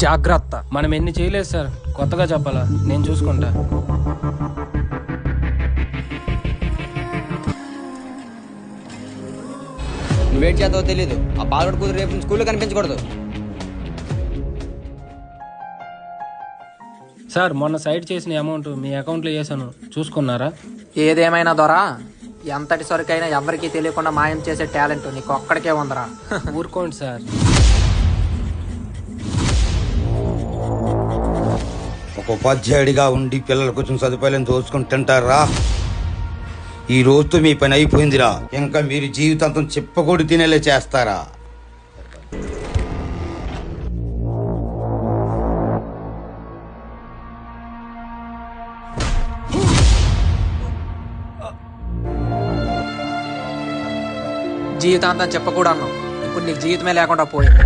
జాగ్రత్త. మనం ఎన్ని చేయలేదు సార్, కొత్తగా చెప్పాలా? నేను చూసుకుంటా. నువ్వేట్ చేద్దావో తెలీదు. ఆ బాలుడు కూతురు రేపు స్కూల్లో కనిపించకూడదు. సార్ మొన్న సైడ్ చేసిన అమౌంట్ మీ అకౌంట్లో వేసాను, చూసుకున్నారా? ఏదేమైనా దొరా, ఎంతటి సరుకైనా ఎవరికీ తెలియకుండా మాయం చేసే టాలెంట్ నీకు ఒక్కడికే ఉందరా. ఊరుకోండి సార్. ఒక ఉపాధ్యాయుడిగా ఉండి పిల్లలకు వచ్చిన సదుపాయాలను దోచుకుని తింటారా? ఈ రోజుతో మీ పని అయిపోయిందిరా. ఇంకా మీరు జీవితాంతం చెప్పకూడి తినేలా చేస్తారా? జీవితాంతం చెప్పకూడదు అన్నావు, ఇప్పుడు నీకు జీవితమే లేకుండా పోయింది.